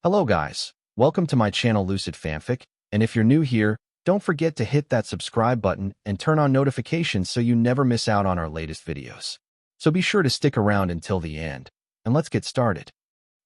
Hello guys, welcome to my channel Lucid Fanfic, and if you're new here, don't forget to hit that subscribe button and turn on notifications so you never miss out on our latest videos. So be sure to stick around until the end, and let's get started.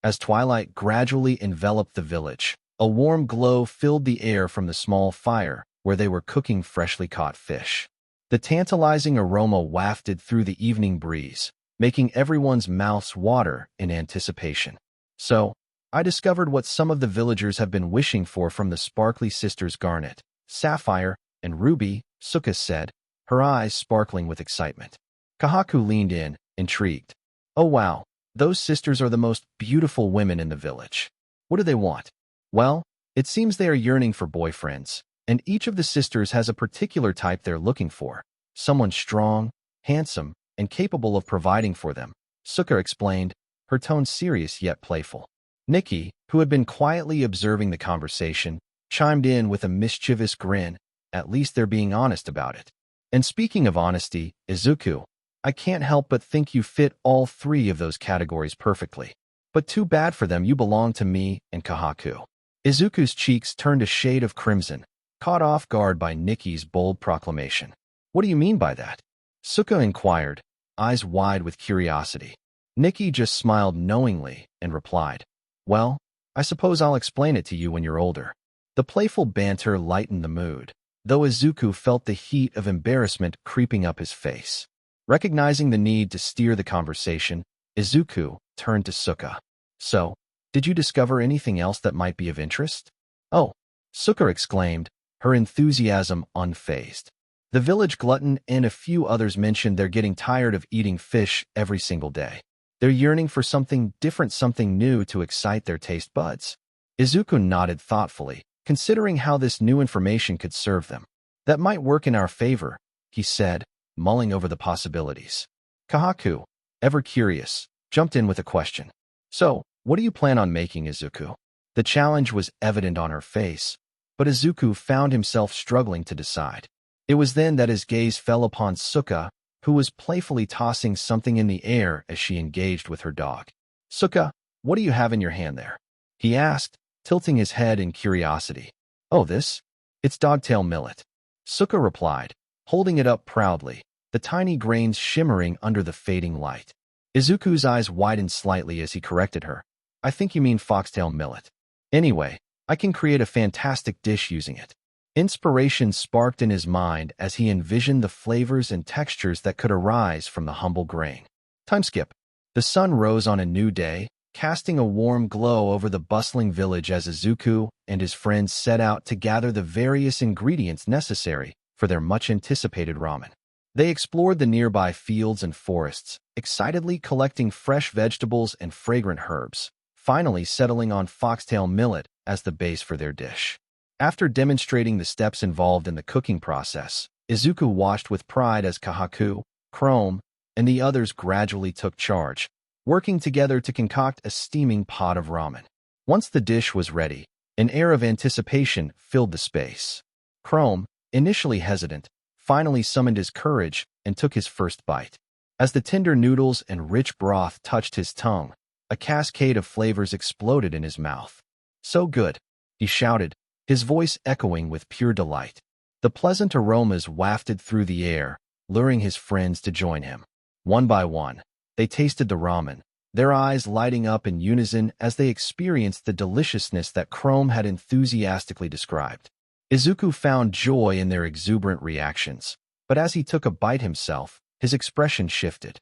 As twilight gradually enveloped the village, a warm glow filled the air from the small fire where they were cooking freshly caught fish. The tantalizing aroma wafted through the evening breeze, making everyone's mouths water in anticipation. So, I discovered what some of the villagers have been wishing for from the sparkly sisters Garnet, Sapphire, and Ruby, Suka said, her eyes sparkling with excitement. Kahaku leaned in, intrigued. Oh wow, those sisters are the most beautiful women in the village. What do they want? Well, it seems they are yearning for boyfriends, and each of the sisters has a particular type they're looking for. Someone strong, handsome, and capable of providing for them, Suka explained, her tone serious yet playful. Nikki, who had been quietly observing the conversation, chimed in with a mischievous grin. At least they're being honest about it. And speaking of honesty, Izuku, I can't help but think you fit all three of those categories perfectly. But too bad for them, you belong to me and Kahaku. Izuku's cheeks turned a shade of crimson, caught off guard by Nikki's bold proclamation. What do you mean by that? Suka inquired, eyes wide with curiosity. Nikki just smiled knowingly and replied, well, I suppose I'll explain it to you when you're older. The playful banter lightened the mood, though Izuku felt the heat of embarrassment creeping up his face. Recognizing the need to steer the conversation, Izuku turned to Suka. So, did you discover anything else that might be of interest? Oh, Suka exclaimed, her enthusiasm unfazed. The village glutton and a few others mentioned they're getting tired of eating fish every single day. They're yearning for something different, something new to excite their taste buds. Izuku nodded thoughtfully, considering how this new information could serve them. That might work in our favor, he said, mulling over the possibilities. Kahaku, ever curious, jumped in with a question. So, what do you plan on making, Izuku? The challenge was evident on her face, but Izuku found himself struggling to decide. It was then that his gaze fell upon Suka, who was playfully tossing something in the air as she engaged with her dog. Suka, what do you have in your hand there? He asked, tilting his head in curiosity. Oh, this? It's dogtail millet. Suka replied, holding it up proudly, the tiny grains shimmering under the fading light. Izuku's eyes widened slightly as he corrected her. I think you mean foxtail millet. Anyway, I can create a fantastic dish using it. Inspiration sparked in his mind as he envisioned the flavors and textures that could arise from the humble grain. Time skip. The sun rose on a new day, casting a warm glow over the bustling village as Izuku and his friends set out to gather the various ingredients necessary for their much-anticipated ramen. They explored the nearby fields and forests, excitedly collecting fresh vegetables and fragrant herbs, finally settling on foxtail millet as the base for their dish. After demonstrating the steps involved in the cooking process, Izuku watched with pride as Kahaku, Chrome, and the others gradually took charge, working together to concoct a steaming pot of ramen. Once the dish was ready, an air of anticipation filled the space. Chrome, initially hesitant, finally summoned his courage and took his first bite. As the tender noodles and rich broth touched his tongue, a cascade of flavors exploded in his mouth. So good, he shouted, his voice echoing with pure delight. The pleasant aromas wafted through the air, luring his friends to join him. One by one, they tasted the ramen, their eyes lighting up in unison as they experienced the deliciousness that Chrome had enthusiastically described. Izuku found joy in their exuberant reactions, but as he took a bite himself, his expression shifted.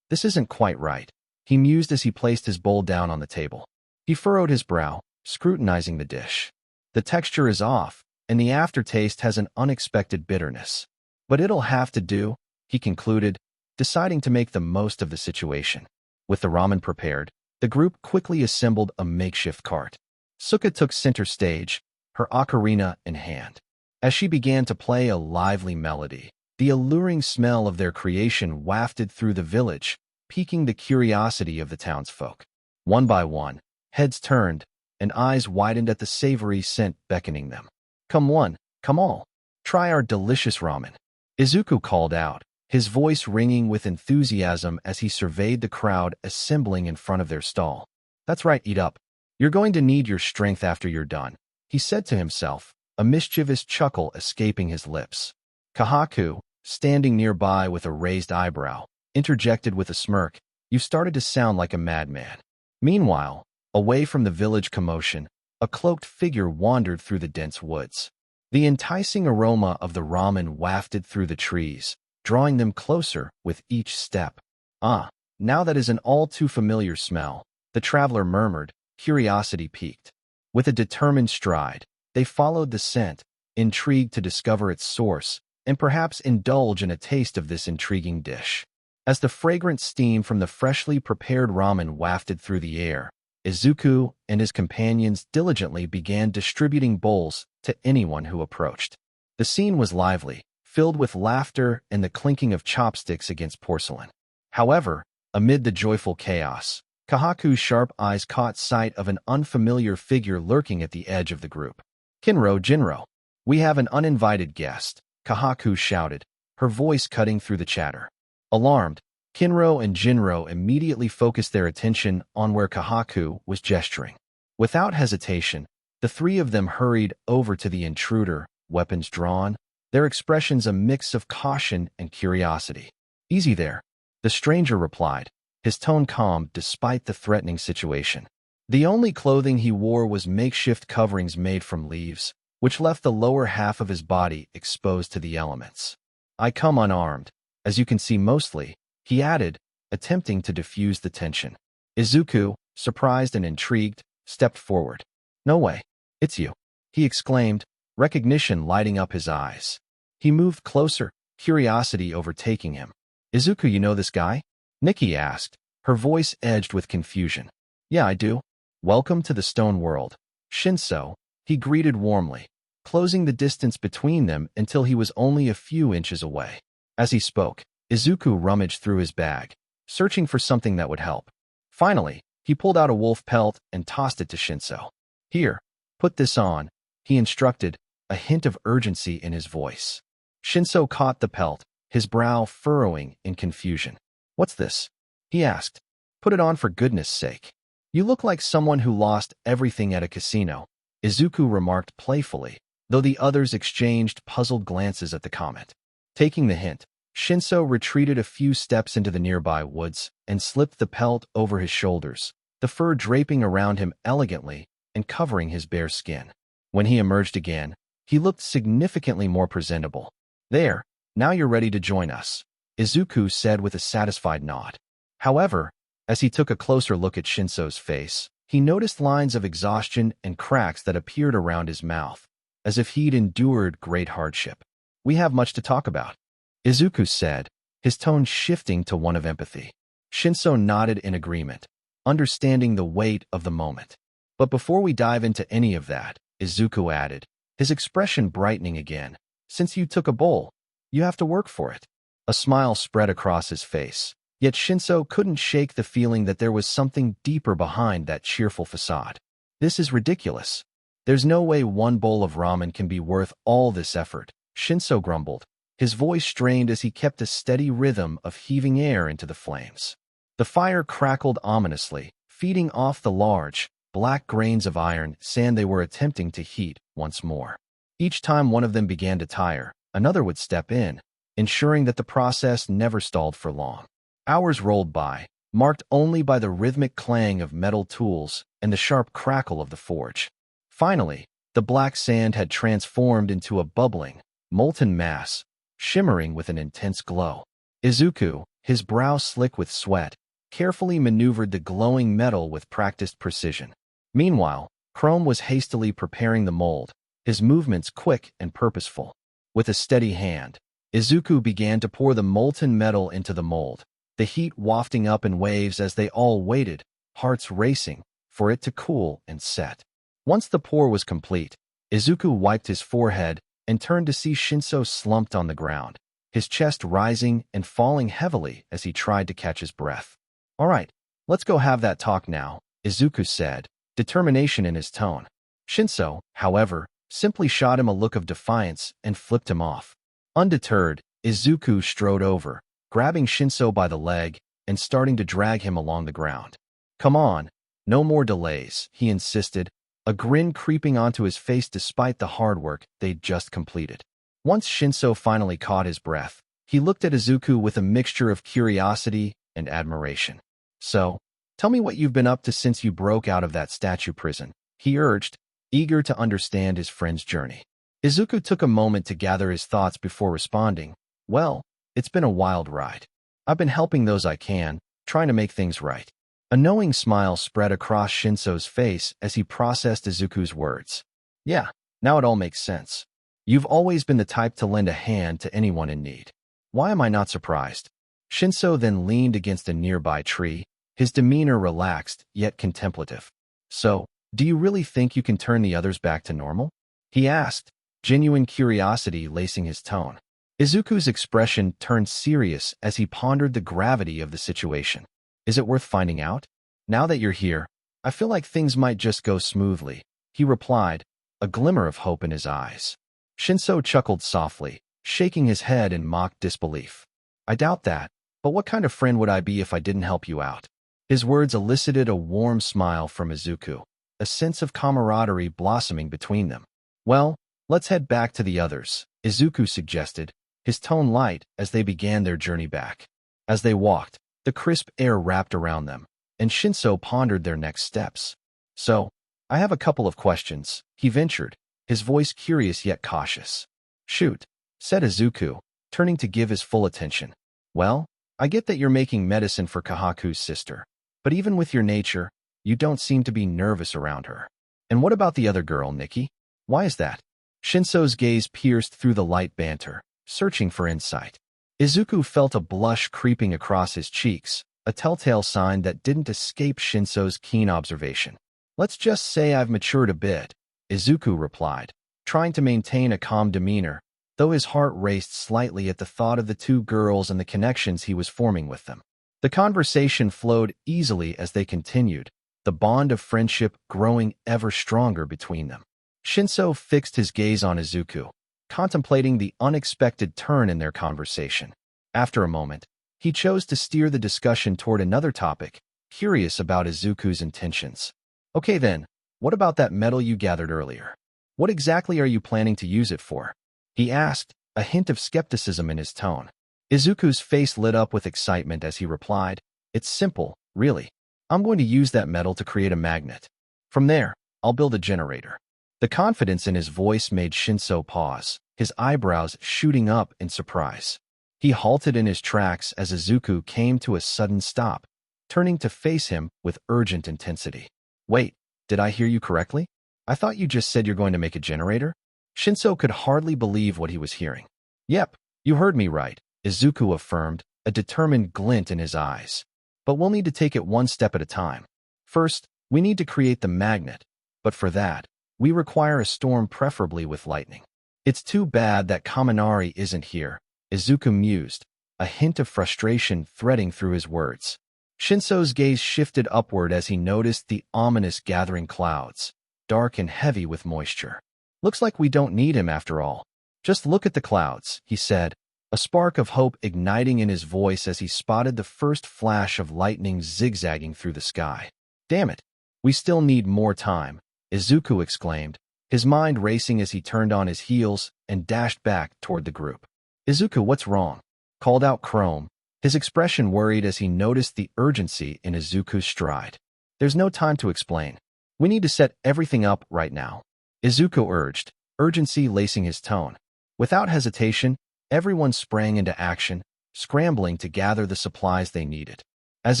This isn't quite right, he mused as he placed his bowl down on the table. He furrowed his brow, scrutinizing the dish. The texture is off, and the aftertaste has an unexpected bitterness. But it'll have to do, he concluded, deciding to make the most of the situation. With the ramen prepared, the group quickly assembled a makeshift cart. Suka took center stage, her ocarina in hand. As she began to play a lively melody, the alluring smell of their creation wafted through the village, piquing the curiosity of the townsfolk. One by one, heads turned, and eyes widened at the savory scent beckoning them. Come one, come all. Try our delicious ramen. Izuku called out, his voice ringing with enthusiasm as he surveyed the crowd assembling in front of their stall. That's right, eat up. You're going to need your strength after you're done, he said to himself, a mischievous chuckle escaping his lips. Kahaku, standing nearby with a raised eyebrow, interjected with a smirk, "You started to sound like a madman." Meanwhile, away from the village commotion, a cloaked figure wandered through the dense woods. The enticing aroma of the ramen wafted through the trees, drawing them closer with each step. "Ah, now that is an all-too-familiar smell," the traveler murmured, curiosity piqued. With a determined stride, they followed the scent, intrigued to discover its source, and perhaps indulge in a taste of this intriguing dish. As the fragrant steam from the freshly prepared ramen wafted through the air, Izuku and his companions diligently began distributing bowls to anyone who approached. The scene was lively, filled with laughter and the clinking of chopsticks against porcelain. However, amid the joyful chaos, Kahaku's sharp eyes caught sight of an unfamiliar figure lurking at the edge of the group. Jinro, we have an uninvited guest," Kahaku shouted, her voice cutting through the chatter. Alarmed, Kinro and Jinro immediately focused their attention on where Kahaku was gesturing. Without hesitation, the three of them hurried over to the intruder, weapons drawn, their expressions a mix of caution and curiosity. "Easy there," the stranger replied, his tone calm despite the threatening situation. The only clothing he wore was makeshift coverings made from leaves, which left the lower half of his body exposed to the elements. "I come unarmed, as you can see mostly," he added, attempting to diffuse the tension. Izuku, surprised and intrigued, stepped forward. "No way, it's you," he exclaimed, recognition lighting up his eyes. He moved closer, curiosity overtaking him. "Izuku, you know this guy?" Nikki asked, her voice edged with confusion. "Yeah, I do. Welcome to the stone world, Shinso," he greeted warmly, closing the distance between them until he was only a few inches away. As he spoke, Izuku rummaged through his bag, searching for something that would help. Finally, he pulled out a wolf pelt and tossed it to Shinso. "Here, put this on," he instructed, a hint of urgency in his voice. Shinso caught the pelt, his brow furrowing in confusion. "What's this?" he asked. "Put it on for goodness sake. You look like someone who lost everything at a casino," Izuku remarked playfully, though the others exchanged puzzled glances at the comment. Taking the hint, Shinso retreated a few steps into the nearby woods and slipped the pelt over his shoulders, the fur draping around him elegantly and covering his bare skin. When he emerged again, he looked significantly more presentable. "There, now you're ready to join us," Izuku said with a satisfied nod. However, as he took a closer look at Shinso's face, he noticed lines of exhaustion and cracks that appeared around his mouth, as if he'd endured great hardship. "We have much to talk about," Izuku said, his tone shifting to one of empathy. Shinso nodded in agreement, understanding the weight of the moment. "But before we dive into any of that," Izuku added, his expression brightening again, "since you took a bowl, you have to work for it." A smile spread across his face, yet Shinso couldn't shake the feeling that there was something deeper behind that cheerful facade. "This is ridiculous. There's no way one bowl of ramen can be worth all this effort," Shinso grumbled, his voice strained as he kept a steady rhythm of heaving air into the flames. The fire crackled ominously, feeding off the large, black grains of iron sand they were attempting to heat once more. Each time one of them began to tire, another would step in, ensuring that the process never stalled for long. Hours rolled by, marked only by the rhythmic clang of metal tools and the sharp crackle of the forge. Finally, the black sand had transformed into a bubbling, molten mass, shimmering with an intense glow. Izuku, his brow slick with sweat, carefully maneuvered the glowing metal with practiced precision. Meanwhile, Chrome was hastily preparing the mold, his movements quick and purposeful. With a steady hand, Izuku began to pour the molten metal into the mold, the heat wafting up in waves as they all waited, hearts racing, for it to cool and set. Once the pour was complete, Izuku wiped his forehead and turned to see Shinso slumped on the ground, his chest rising and falling heavily as he tried to catch his breath. "All right, let's go have that talk now," Izuku said, determination in his tone. Shinso, however, simply shot him a look of defiance and flipped him off. Undeterred, Izuku strode over, grabbing Shinso by the leg and starting to drag him along the ground. "Come on," No more delays, he insisted, a grin creeping onto his face despite the hard work they'd just completed. Once Shinso finally caught his breath, he looked at Izuku with a mixture of curiosity and admiration. So, tell me what you've been up to since you broke out of that statue prison, he urged, eager to understand his friend's journey. Izuku took a moment to gather his thoughts before responding. Well, it's been a wild ride. I've been helping those I can, trying to make things right. A knowing smile spread across Shinso's face as he processed Izuku's words. Yeah, now it all makes sense. You've always been the type to lend a hand to anyone in need. Why am I not surprised? Shinso then leaned against a nearby tree, his demeanor relaxed yet contemplative. So, do you really think you can turn the others back to normal? He asked, genuine curiosity lacing his tone. Izuku's expression turned serious as he pondered the gravity of the situation. Is it worth finding out? Now that you're here, I feel like things might just go smoothly, he replied, a glimmer of hope in his eyes. Shinso chuckled softly, shaking his head in mock disbelief. I doubt that, but what kind of friend would I be if I didn't help you out? His words elicited a warm smile from Izuku, a sense of camaraderie blossoming between them. Well, let's head back to the others, Izuku suggested, his tone light as they began their journey back. As they walked, the crisp air wrapped around them, and Shinso pondered their next steps. So, I have a couple of questions, he ventured, his voice curious yet cautious. Shoot, said Izuku, turning to give his full attention. Well, I get that you're making medicine for Kahaku's sister, but even with your nature, you don't seem to be nervous around her. And what about the other girl, Nikki? Why is that? Shinso's gaze pierced through the light banter, searching for insight. Izuku felt a blush creeping across his cheeks, a telltale sign that didn't escape Shinso's keen observation. Let's just say I've matured a bit, Izuku replied, trying to maintain a calm demeanor, though his heart raced slightly at the thought of the two girls and the connections he was forming with them. The conversation flowed easily as they continued, the bond of friendship growing ever stronger between them. Shinso fixed his gaze on Izuku, contemplating the unexpected turn in their conversation. After a moment, he chose to steer the discussion toward another topic, curious about Izuku's intentions. Okay then, what about that metal you gathered earlier? What exactly are you planning to use it for? He asked, a hint of skepticism in his tone. Izuku's face lit up with excitement as he replied, It's simple, really. I'm going to use that metal to create a magnet. From there, I'll build a generator. The confidence in his voice made Shinso pause, his eyebrows shooting up in surprise. He halted in his tracks as Izuku came to a sudden stop, turning to face him with urgent intensity. Wait, did I hear you correctly? I thought you just said you're going to make a generator? Shinso could hardly believe what he was hearing. Yep, you heard me right, Izuku affirmed, a determined glint in his eyes. But we'll need to take it one step at a time. First, we need to create the magnet, but for that, we require a storm preferably with lightning. It's too bad that Kaminari isn't here, Izuku mused, a hint of frustration threading through his words. Shinso's gaze shifted upward as he noticed the ominous gathering clouds, dark and heavy with moisture. Looks like we don't need him after all. Just look at the clouds, he said, a spark of hope igniting in his voice as he spotted the first flash of lightning zigzagging through the sky. Damn it, we still need more time, Izuku exclaimed, his mind racing as he turned on his heels and dashed back toward the group. Izuku, what's wrong? Called out Chrome, his expression worried as he noticed the urgency in Izuku's stride. There's no time to explain. We need to set everything up right now, Izuku urged, urgency lacing his tone. Without hesitation, everyone sprang into action, scrambling to gather the supplies they needed. As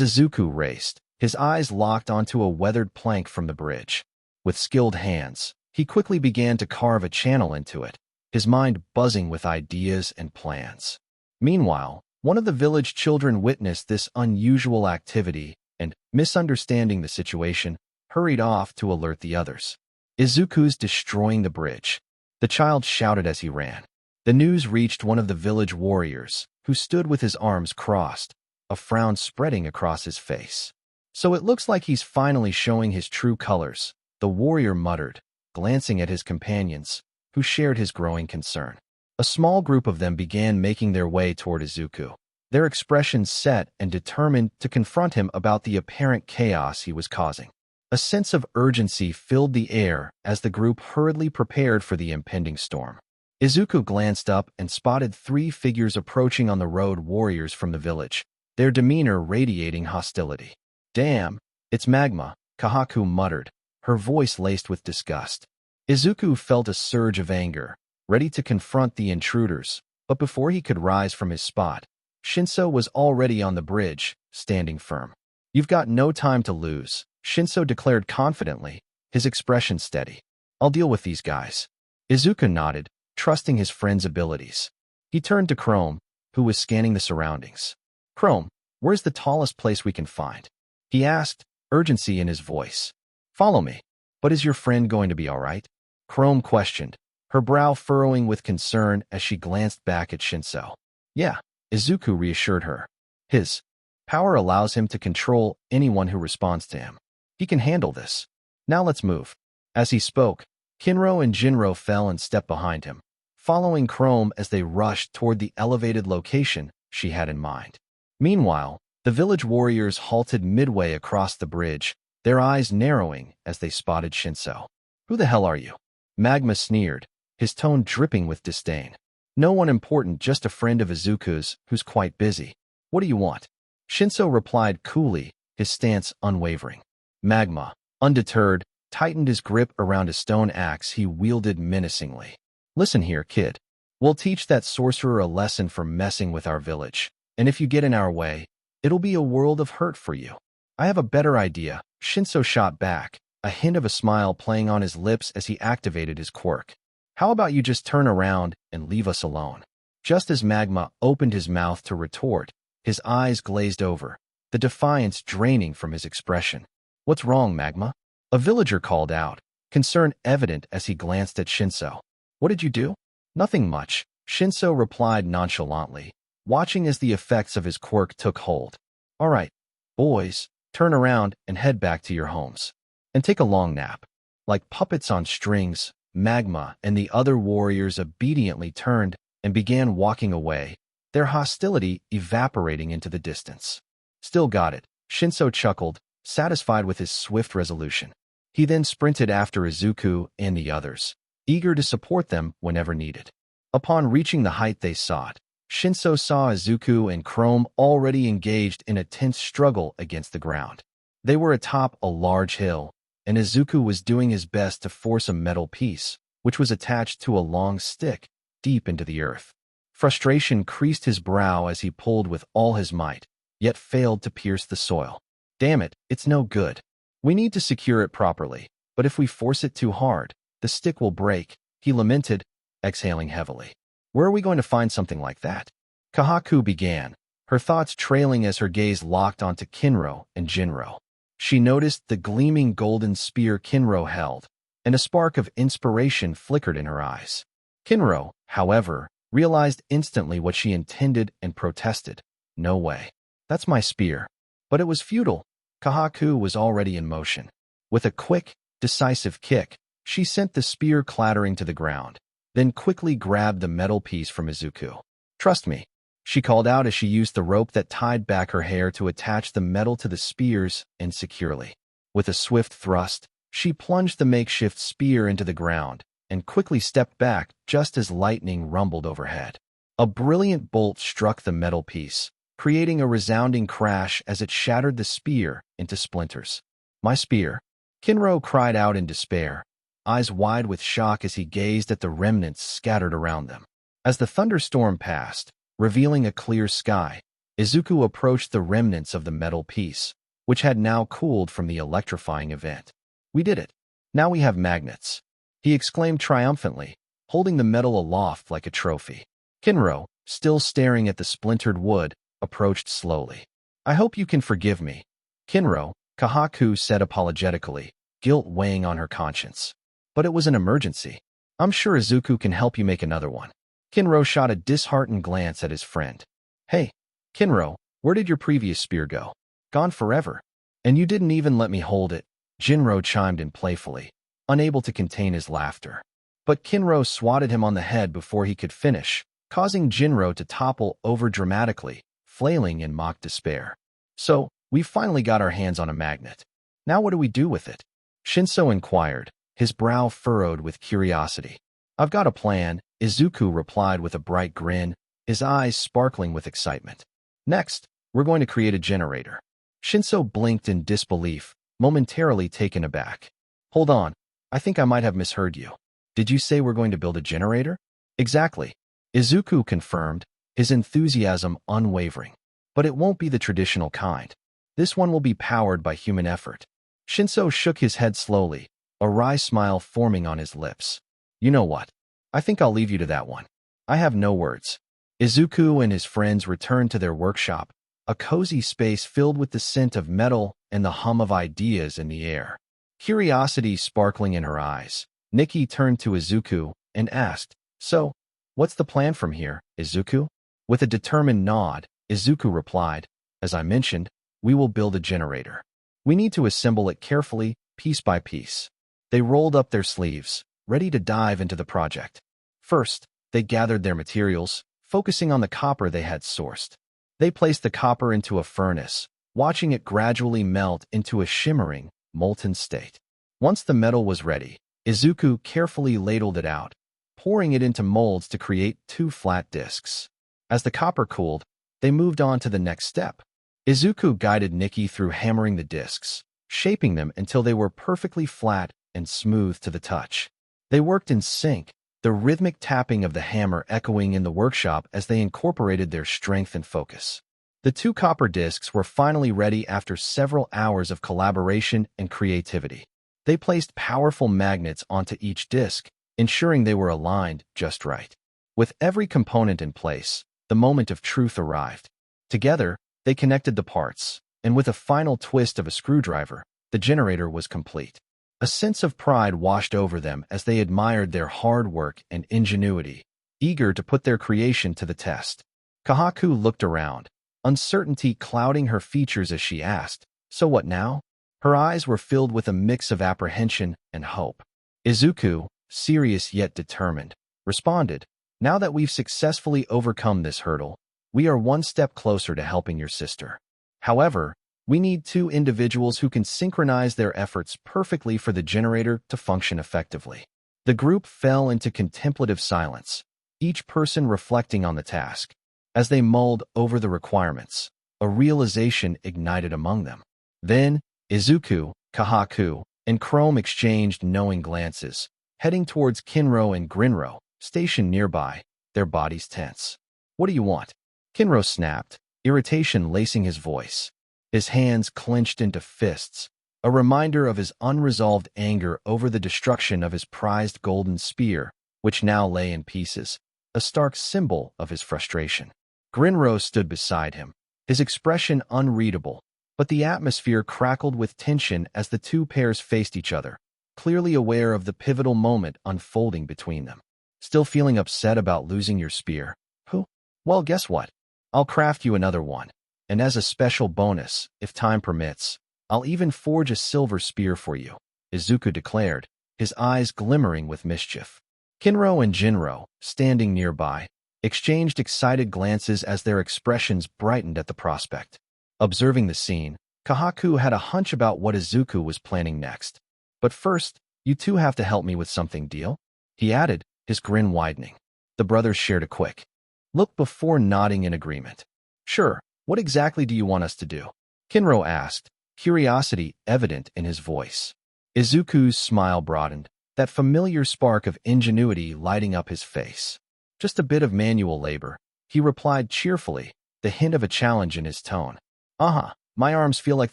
Izuku raced, his eyes locked onto a weathered plank from the bridge. With skilled hands, he quickly began to carve a channel into it, his mind buzzing with ideas and plans. Meanwhile, one of the village children witnessed this unusual activity and, misunderstanding the situation, hurried off to alert the others. Izuku's destroying the bridge, the child shouted as he ran. The news reached one of the village warriors, who stood with his arms crossed, a frown spreading across his face. So it looks like he's finally showing his true colors, the warrior muttered, glancing at his companions, who shared his growing concern. A small group of them began making their way toward Izuku, their expressions set and determined to confront him about the apparent chaos he was causing. A sense of urgency filled the air as the group hurriedly prepared for the impending storm. Izuku glanced up and spotted 3 figures approaching on the road warriors from the village, their demeanor radiating hostility. "Damn, it's magma," Kahaku muttered, her voice laced with disgust. Izuku felt a surge of anger, ready to confront the intruders, but before he could rise from his spot, Shinso was already on the bridge, standing firm. "You've got no time to lose," Shinso declared confidently, his expression steady. "I'll deal with these guys." Izuku nodded, trusting his friend's abilities. He turned to Chrome, who was scanning the surroundings. "Chrome, where's the tallest place we can find?" he asked, urgency in his voice. "Follow me." "But is your friend going to be all right?" Chrome questioned, her brow furrowing with concern as she glanced back at Shinso. "Yeah," Izuku reassured her. "His power allows him to control anyone who responds to him. He can handle this. Now let's move." As he spoke, Kinro and Jinro fell in step behind him, following Chrome as they rushed toward the elevated location she had in mind. Meanwhile, the village warriors halted midway across the bridge, their eyes narrowing as they spotted Shinso. "Who the hell are you?" Magma sneered, his tone dripping with disdain. "No one important, just a friend of Izuku's who's quite busy. What do you want?" Shinso replied coolly, his stance unwavering. Magma, undeterred, tightened his grip around a stone axe he wielded menacingly. "Listen here, kid. We'll teach that sorcerer a lesson for messing with our village, and if you get in our way, it'll be a world of hurt for you." "I have a better idea," Shinso shot back, a hint of a smile playing on his lips as he activated his quirk. "How about you just turn around and leave us alone?" Just as Magma opened his mouth to retort, his eyes glazed over, the defiance draining from his expression. "What's wrong, Magma?" a villager called out, concern evident as he glanced at Shinso. "What did you do?" "Nothing much," Shinso replied nonchalantly, watching as the effects of his quirk took hold. "All right, boys, turn around and head back to your homes. And take a long nap." Like puppets on strings, Magma and the other warriors obediently turned and began walking away, their hostility evaporating into the distance. "Still got it," Shinso chuckled, satisfied with his swift resolution. He then sprinted after Izuku and the others, eager to support them whenever needed. Upon reaching the height they sought, Shinso saw Izuku and Chrome already engaged in a tense struggle against the ground. They were atop a large hill, and Izuku was doing his best to force a metal piece, which was attached to a long stick, deep into the earth. Frustration creased his brow as he pulled with all his might, yet failed to pierce the soil. "Damn it, it's no good. We need to secure it properly, but if we force it too hard, the stick will break," he lamented, exhaling heavily. "Where are we going to find something like that?" Kahaku began, her thoughts trailing as her gaze locked onto Kinro and Jinro. She noticed the gleaming golden spear Kinro held, and a spark of inspiration flickered in her eyes. Kinro, however, realized instantly what she intended and protested. "No way. That's my spear." But it was futile. Kahaku was already in motion. With a quick, decisive kick, she sent the spear clattering to the ground, then quickly grabbed the metal piece from Izuku. "Trust me," she called out as she used the rope that tied back her hair to attach the metal to the spears insecurely. With a swift thrust, she plunged the makeshift spear into the ground and quickly stepped back just as lightning rumbled overhead. A brilliant bolt struck the metal piece, creating a resounding crash as it shattered the spear into splinters. "My spear!" Kinro cried out in despair, eyes wide with shock as he gazed at the remnants scattered around them. As the thunderstorm passed, revealing a clear sky, Izuku approached the remnants of the metal piece, which had now cooled from the electrifying event. "We did it. Now we have magnets," he exclaimed triumphantly, holding the metal aloft like a trophy. Kinro, still staring at the splintered wood, approached slowly. "I hope you can forgive me, Kinro," Kahaku said apologetically, guilt weighing on her conscience. "But it was an emergency. I'm sure Izuku can help you make another one." Kinro shot a disheartened glance at his friend. "Hey, Kinro, where did your previous spear go?" "Gone forever. And you didn't even let me hold it," Jinro chimed in playfully, unable to contain his laughter. But Kinro swatted him on the head before he could finish, causing Jinro to topple over dramatically, flailing in mock despair. "So, we finally got our hands on a magnet." Now what do we do with it? Shinso inquired, his brow furrowed with curiosity. I've got a plan, Izuku replied with a bright grin, his eyes sparkling with excitement. Next, we're going to create a generator. Shinso blinked in disbelief, momentarily taken aback. Hold on, I think I might have misheard you. Did you say we're going to build a generator? Exactly. Izuku confirmed, his enthusiasm unwavering. But it won't be the traditional kind. This one will be powered by human effort. Shinso shook his head slowly, a wry smile forming on his lips. You know what? I think I'll leave you to that one. I have no words. Izuku and his friends returned to their workshop, a cozy space filled with the scent of metal and the hum of ideas in the air. Curiosity sparkling in her eyes, Nikki turned to Izuku and asked, So, what's the plan from here, Izuku? With a determined nod, Izuku replied, As I mentioned, we will build a generator. We need to assemble it carefully, piece by piece. They rolled up their sleeves, ready to dive into the project. First, they gathered their materials, focusing on the copper they had sourced. They placed the copper into a furnace, watching it gradually melt into a shimmering, molten state. Once the metal was ready, Izuku carefully ladled it out, pouring it into molds to create 2 flat discs. As the copper cooled, they moved on to the next step. Izuku guided Nikki through hammering the discs, shaping them until they were perfectly flat and smooth to the touch. They worked in sync, the rhythmic tapping of the hammer echoing in the workshop as they incorporated their strength and focus. The 2 copper discs were finally ready after several hours of collaboration and creativity. They placed powerful magnets onto each disc, ensuring they were aligned just right. With every component in place, the moment of truth arrived. Together, they connected the parts, and with a final twist of a screwdriver, the generator was complete. A sense of pride washed over them as they admired their hard work and ingenuity, eager to put their creation to the test. Kahaku looked around, uncertainty clouding her features as she asked, So what now? Her eyes were filled with a mix of apprehension and hope. Izuku, serious yet determined, responded, Now that we've successfully overcome this hurdle, we are one step closer to helping your sister. However, we need 2 individuals who can synchronize their efforts perfectly for the generator to function effectively. The group fell into contemplative silence, each person reflecting on the task. As they mulled over the requirements, a realization ignited among them. Then, Izuku, Kahaku, and Chrome exchanged knowing glances, heading towards Kinro and Grinro, stationed nearby, their bodies tense. What do you want? Kinro snapped, irritation lacing his voice. His hands clenched into fists, a reminder of his unresolved anger over the destruction of his prized golden spear, which now lay in pieces, a stark symbol of his frustration. Grinro stood beside him, his expression unreadable, but the atmosphere crackled with tension as the 2 pairs faced each other, clearly aware of the pivotal moment unfolding between them. Still feeling upset about losing your spear? Who? Well, guess what? I'll craft you another one. And as a special bonus, if time permits, I'll even forge a silver spear for you, Izuku declared, his eyes glimmering with mischief. Kinro and Jinro, standing nearby, exchanged excited glances as their expressions brightened at the prospect. Observing the scene, Kahaku had a hunch about what Izuku was planning next. But first, you 2 have to help me with something, deal? He added, his grin widening. The brothers shared a quick look before nodding in agreement. Sure. What exactly do you want us to do? Kinro asked, curiosity evident in his voice. Izuku's smile broadened, that familiar spark of ingenuity lighting up his face. Just a bit of manual labor, he replied cheerfully, the hint of a challenge in his tone. My arms feel like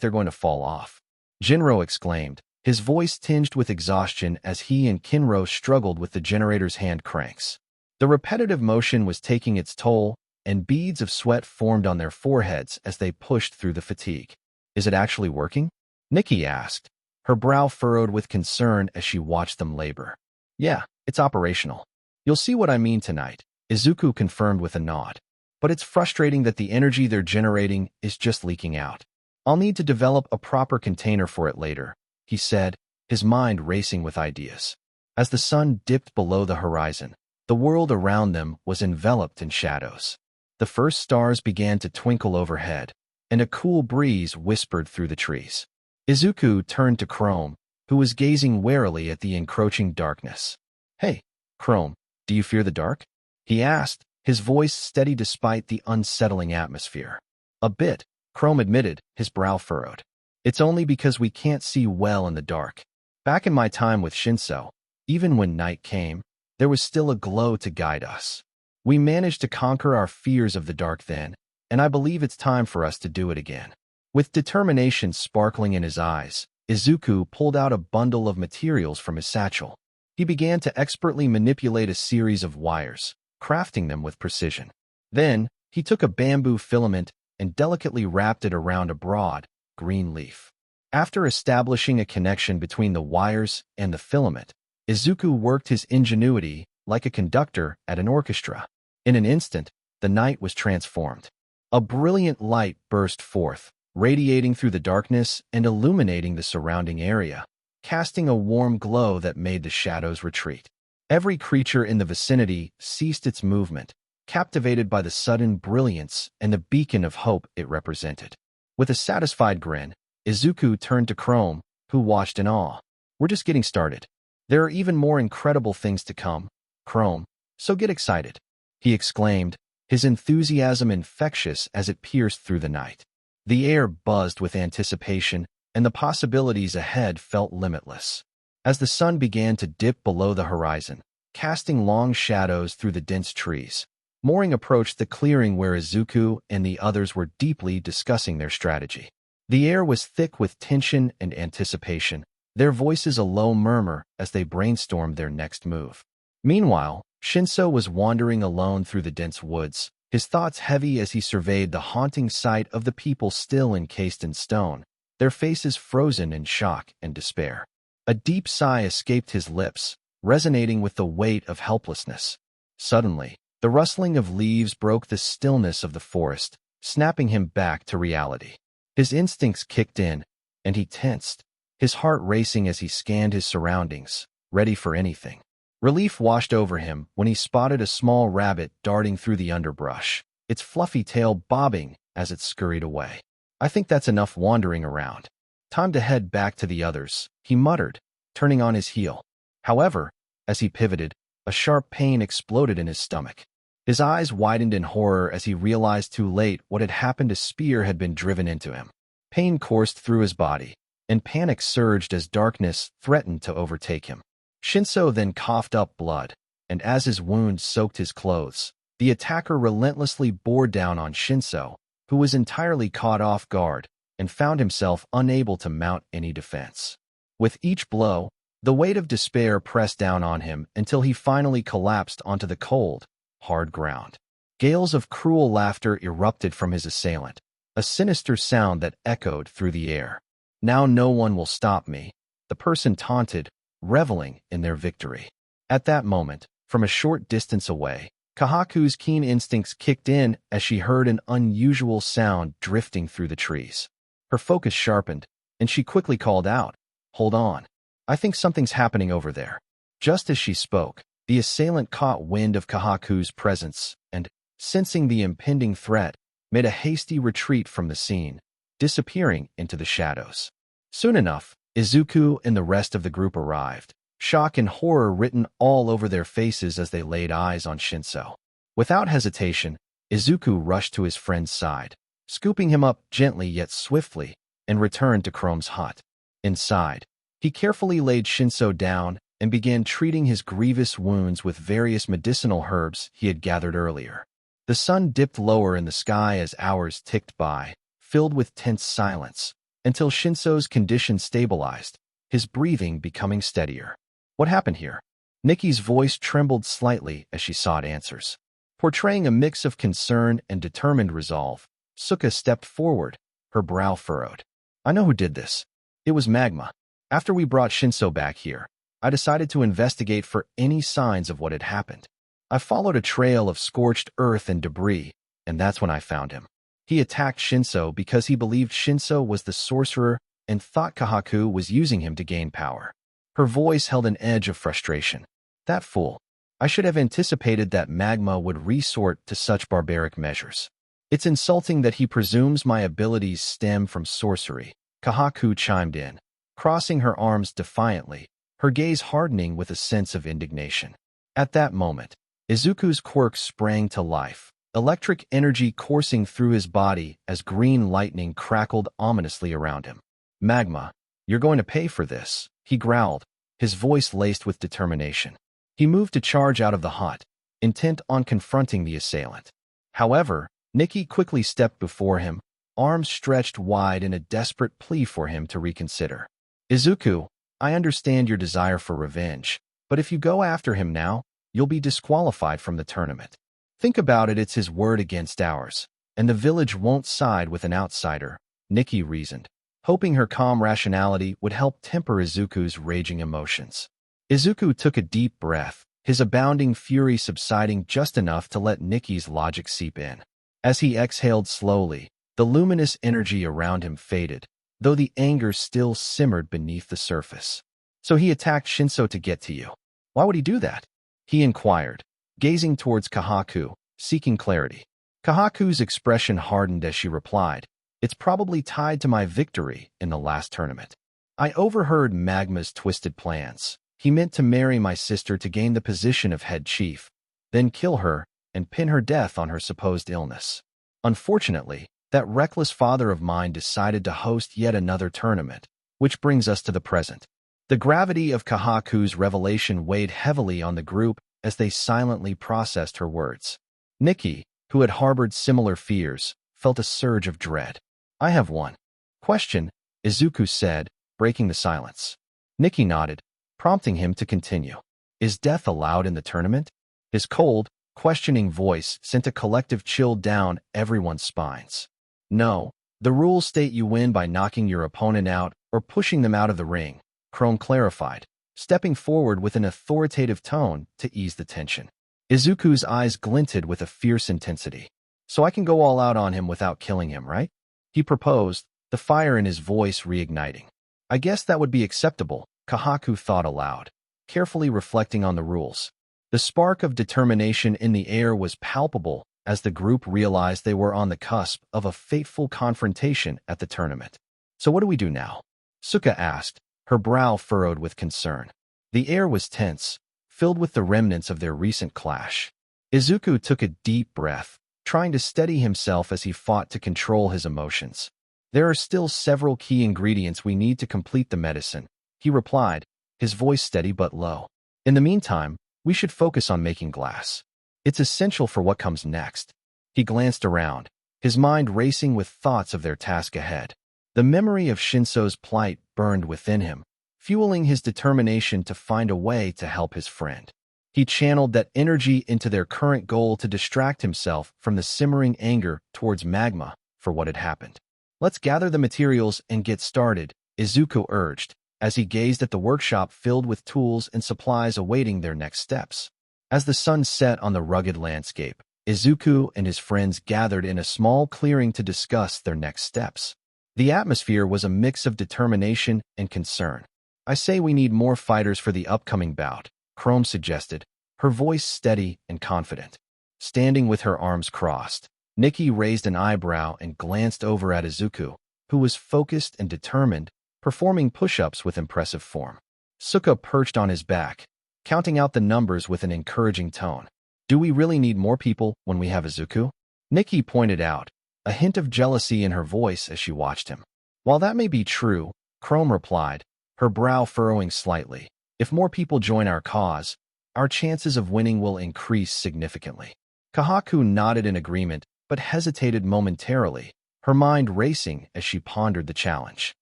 they're going to fall off. Jinro exclaimed, his voice tinged with exhaustion as he and Kinro struggled with the generator's hand cranks. The repetitive motion was taking its toll, and beads of sweat formed on their foreheads as they pushed through the fatigue. Is it actually working? Nikki asked, her brow furrowed with concern as she watched them labor. Yeah, it's operational. You'll see what I mean tonight, Izuku confirmed with a nod. But it's frustrating that the energy they're generating is just leaking out. I'll need to develop a proper container for it later, he said, his mind racing with ideas. As the sun dipped below the horizon, the world around them was enveloped in shadows. The first stars began to twinkle overhead, and a cool breeze whispered through the trees. Izuku turned to Chrome, who was gazing warily at the encroaching darkness. "Hey, Chrome, do you fear the dark?" he asked, his voice steady despite the unsettling atmosphere. "A bit," Chrome admitted, his brow furrowed. "It's only because we can't see well in the dark. Back in my time with Shinso, even when night came, there was still a glow to guide us. We managed to conquer our fears of the dark then, and I believe it's time for us to do it again." With determination sparkling in his eyes, Izuku pulled out a bundle of materials from his satchel. He began to expertly manipulate a series of wires, crafting them with precision. Then, he took a bamboo filament and delicately wrapped it around a broad, green leaf. After establishing a connection between the wires and the filament, Izuku worked his ingenuity like a conductor at an orchestra. In an instant, the night was transformed. A brilliant light burst forth, radiating through the darkness and illuminating the surrounding area, casting a warm glow that made the shadows retreat. Every creature in the vicinity ceased its movement, captivated by the sudden brilliance and the beacon of hope it represented. With a satisfied grin, Izuku turned to Chrome, who watched in awe. "We're just getting started. There are even more incredible things to come, Chrome, so get excited," he exclaimed, his enthusiasm infectious as it pierced through the night. The air buzzed with anticipation, and the possibilities ahead felt limitless. As the sun began to dip below the horizon, casting long shadows through the dense trees, Mooring approached the clearing where Izuku and the others were deeply discussing their strategy. The air was thick with tension and anticipation, their voices a low murmur as they brainstormed their next move. Meanwhile, Shinso was wandering alone through the dense woods, his thoughts heavy as he surveyed the haunting sight of the people still encased in stone, their faces frozen in shock and despair. A deep sigh escaped his lips, resonating with the weight of helplessness. Suddenly, the rustling of leaves broke the stillness of the forest, snapping him back to reality. His instincts kicked in, and he tensed, his heart racing as he scanned his surroundings, ready for anything. Relief washed over him when he spotted a small rabbit darting through the underbrush, its fluffy tail bobbing as it scurried away. "I think that's enough wandering around. Time to head back to the others," he muttered, turning on his heel. However, as he pivoted, a sharp pain exploded in his stomach. His eyes widened in horror as he realized too late what had happened. A spear had been driven into him. Pain coursed through his body, and panic surged as darkness threatened to overtake him. Shinso then coughed up blood, and as his wound soaked his clothes, the attacker relentlessly bore down on Shinso, who was entirely caught off guard and found himself unable to mount any defense. With each blow, the weight of despair pressed down on him until he finally collapsed onto the cold, hard ground. Gales of cruel laughter erupted from his assailant, a sinister sound that echoed through the air. "Now no one will stop me," the person taunted, reveling in their victory. At that moment, from a short distance away, Kahaku's keen instincts kicked in as she heard an unusual sound drifting through the trees. Her focus sharpened, and she quickly called out, "Hold on. I think something's happening over there." Just as she spoke, the assailant caught wind of Kahaku's presence and, sensing the impending threat, made a hasty retreat from the scene, disappearing into the shadows. Soon enough, Izuku and the rest of the group arrived, shock and horror written all over their faces as they laid eyes on Shinso. Without hesitation, Izuku rushed to his friend's side, scooping him up gently yet swiftly, and returned to Chrome's hut. Inside, he carefully laid Shinso down and began treating his grievous wounds with various medicinal herbs he had gathered earlier. The sun dipped lower in the sky as hours ticked by, filled with tense silence, until Shinso's condition stabilized, his breathing becoming steadier. "What happened here?" Nikki's voice trembled slightly as she sought answers. Portraying a mix of concern and determined resolve, Suka stepped forward, her brow furrowed. "I know who did this. It was Magma. After we brought Shinso back here, I decided to investigate for any signs of what had happened. I followed a trail of scorched earth and debris, and that's when I found him. He attacked Shinso because he believed Shinso was the sorcerer and thought Kahaku was using him to gain power." Her voice held an edge of frustration. "That fool. I should have anticipated that Magma would resort to such barbaric measures. It's insulting that he presumes my abilities stem from sorcery, Kahaku chimed in, crossing her arms defiantly, her gaze hardening with a sense of indignation. At that moment, Izuku's quirk sprang to life, electric energy coursing through his body as green lightning crackled ominously around him. "Magma, you're going to pay for this," he growled, his voice laced with determination. He moved to charge out of the hut, intent on confronting the assailant. However, Nikki quickly stepped before him, arms stretched wide in a desperate plea for him to reconsider. "Izuku, I understand your desire for revenge, but if you go after him now, you'll be disqualified from the tournament. Think about it, it's his word against ours, and the village won't side with an outsider," Nikki reasoned, hoping her calm rationality would help temper Izuku's raging emotions. Izuku took a deep breath, his abounding fury subsiding just enough to let Nikki's logic seep in. As he exhaled slowly, the luminous energy around him faded, though the anger still simmered beneath the surface. "So he attacked Shinso to get to you. Why would he do that?" he inquired, gazing towards Kahaku, seeking clarity. Kahaku's expression hardened as she replied, "It's probably tied to my victory in the last tournament. I overheard Magma's twisted plans. He meant to marry my sister to gain the position of head chief, then kill her and pin her death on her supposed illness. Unfortunately, that reckless father of mine decided to host yet another tournament, which brings us to the present." The gravity of Kahaku's revelation weighed heavily on the group as they silently processed her words. Nikki, who had harbored similar fears, felt a surge of dread. "I have one question," Izuku said, breaking the silence. Nikki nodded, prompting him to continue. "Is death allowed in the tournament?" His cold, questioning voice sent a collective chill down everyone's spines. "No, the rules state you win by knocking your opponent out or pushing them out of the ring," Chrome clarified, stepping forward with an authoritative tone to ease the tension. Izuku's eyes glinted with a fierce intensity. "So I can go all out on him without killing him, right?" he proposed, the fire in his voice reigniting. "I guess that would be acceptable," Kahaku thought aloud, carefully reflecting on the rules. The spark of determination in the air was palpable as the group realized they were on the cusp of a fateful confrontation at the tournament. "So what do we do now?" Suka asked, her brow furrowed with concern. The air was tense, filled with the remnants of their recent clash. Izuku took a deep breath, trying to steady himself as he fought to control his emotions. "There are still several key ingredients we need to complete the medicine," he replied, his voice steady but low. "In the meantime, we should focus on making glass. It's essential for what comes next." He glanced around, his mind racing with thoughts of their task ahead. The memory of Shinso's plight burned within him, fueling his determination to find a way to help his friend. He channeled that energy into their current goal to distract himself from the simmering anger towards Magma for what had happened. "Let's gather the materials and get started," Izuku urged, as he gazed at the workshop filled with tools and supplies awaiting their next steps. As the sun set on the rugged landscape, Izuku and his friends gathered in a small clearing to discuss their next steps. The atmosphere was a mix of determination and concern. "I say we need more fighters for the upcoming bout," Chrome suggested, her voice steady and confident. Standing with her arms crossed, Nikki raised an eyebrow and glanced over at Izuku, who was focused and determined, performing push-ups with impressive form. Suka perched on his back, counting out the numbers with an encouraging tone. "Do we really need more people when we have Izuku?" Nikki pointed out, a hint of jealousy in her voice as she watched him. "While that may be true," Chrome replied, her brow furrowing slightly, "if more people join our cause, our chances of winning will increase significantly." Kahaku nodded in agreement, but hesitated momentarily, her mind racing as she pondered the challenge.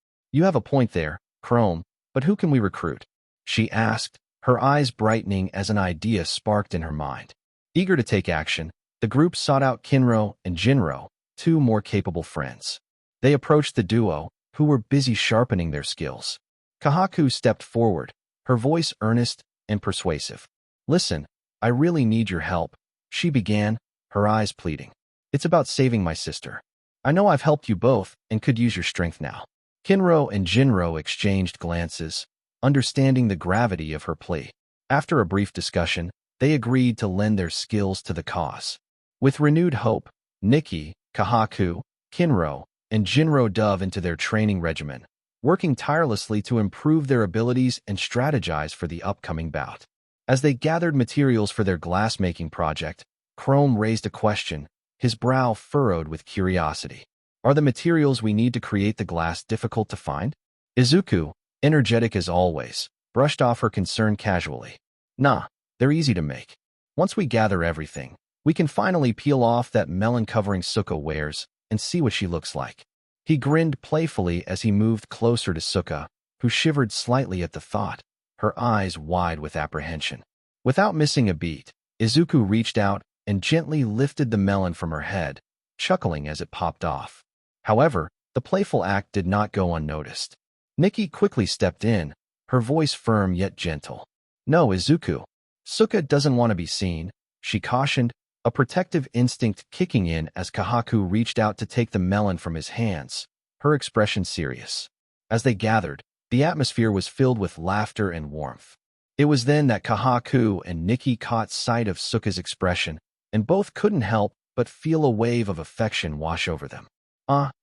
"You have a point there, Chrome, but who can we recruit?" she asked, her eyes brightening as an idea sparked in her mind. Eager to take action, the group sought out Kinro and Jinro, two more capable friends. They approached the duo, who were busy sharpening their skills. Kahaku stepped forward, her voice earnest and persuasive. "Listen, I really need your help," she began, her eyes pleading. "It's about saving my sister. I know I've helped you both and could use your strength now." Kinro and Jinro exchanged glances, understanding the gravity of her plea. After a brief discussion, they agreed to lend their skills to the cause. With renewed hope, Nikki, Kahaku, Kinro, and Jinro dove into their training regimen, working tirelessly to improve their abilities and strategize for the upcoming bout. As they gathered materials for their glass-making project, Chrome raised a question, his brow furrowed with curiosity. Are the materials we need to create the glass difficult to find? Izuku, energetic as always, brushed off her concern casually. Nah, they're easy to make. Once we gather everything, we can finally peel off that melon covering Sukka wears and see what she looks like. He grinned playfully as he moved closer to Sukka, who shivered slightly at the thought, her eyes wide with apprehension. Without missing a beat, Izuku reached out and gently lifted the melon from her head, chuckling as it popped off. However, the playful act did not go unnoticed. Nikki quickly stepped in, her voice firm yet gentle. No, Izuku. Sukka doesn't want to be seen, she cautioned, a protective instinct kicking in as Kahaku reached out to take the melon from his hands, her expression serious. As they gathered, the atmosphere was filled with laughter and warmth. It was then that Kahaku and Nikki caught sight of Sukka's expression, and both couldn't help but feel a wave of affection wash over them.